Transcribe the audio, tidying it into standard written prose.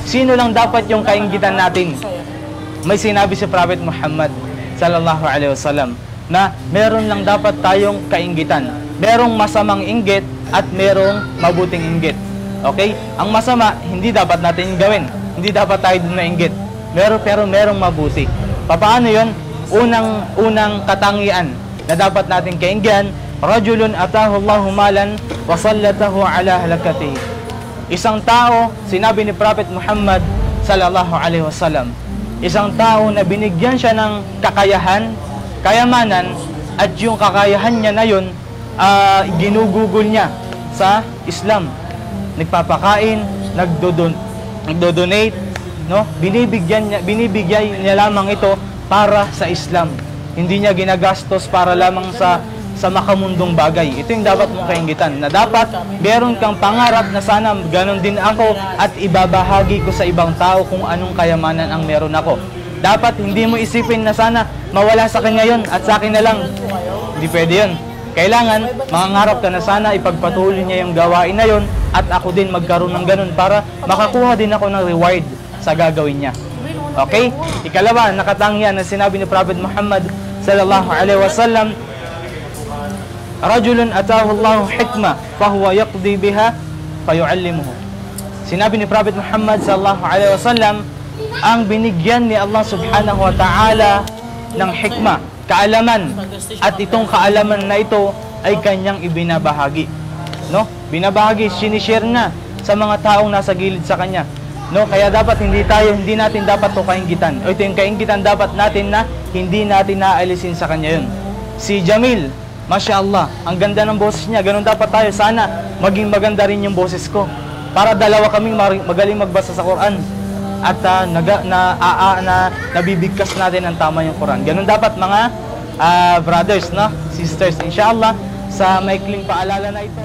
Sino lang dapat yung kainggitan natin? May sinabi si Prophet Muhammad sallallahu alaihi wasallam na meron lang dapat tayong kainggitan. Merong masamang inggit at merong mabuting inggit. Okay? Ang masama, hindi dapat natin gawin. Hindi dapat tayo doon mainggit. Pero merong mabuti. Paano yun? Unang katangian na dapat natin kainggihan, rajulun atahu Allahu malan wa sallatahu ala halakatihi. Isang tao, sinabi ni Prophet Muhammad sallallahu alaihi wasallam, isang tao na binigyan siya ng kakayahan, kayamanan, at yung kakayahan niya na yun, ginugugol niya sa Islam. Nagpapakain, nagdo-donate, no? Binibigyan niya lamang ito para sa Islam. Hindi niya ginagastos para lamang sa makamundong bagay. Ito yung dapat mong kainggitan, na dapat meron kang pangarap na sana ganon din ako at ibabahagi ko sa ibang tao kung anong kayamanan ang meron ako. Dapat hindi mo isipin na sana mawala sa kanya yun at sa akin na lang. Hindi pwede yun. Kailangan mangangarap ka na sana ipagpatuloy niya yung gawain na yun at ako din magkaroon ng ganon para makakuha din ako ng reward sa gagawin niya. Okay? Ikalawa, nakatangian na sinabi ni Prophet Muhammad sallallahu alaihi wasallam, rajulun atahu Allahu hikma fahuwa yaqdi biha fayuallimuhu. Sinabi ni Prophet Muhammad sallallahu alaihi wasallam, ang binigyan ni Allah subhanahu wa ta'ala ng hikma, kaalaman, at itong kaalaman na ito ay kanyang ibinabahagi. No? Binabahagi, sinishare na sa mga taong nasa gilid sa kanya. No? Kaya dapat hindi natin dapat ito kainggitan. O ito yung kainggitan dapat natin na hindi natin naalisin sa kanya yun. Si Jamil, Masya Allah, ang ganda ng boses niya. Ganun dapat tayo. Sana maging maganda rin yung boses ko. Para dalawa kaming magaling magbasa sa Quran. At nabibigkas natin ng tama yung Quran. Ganun dapat mga brothers, no? Sisters. Inshallah, sa maikling paalala na ito.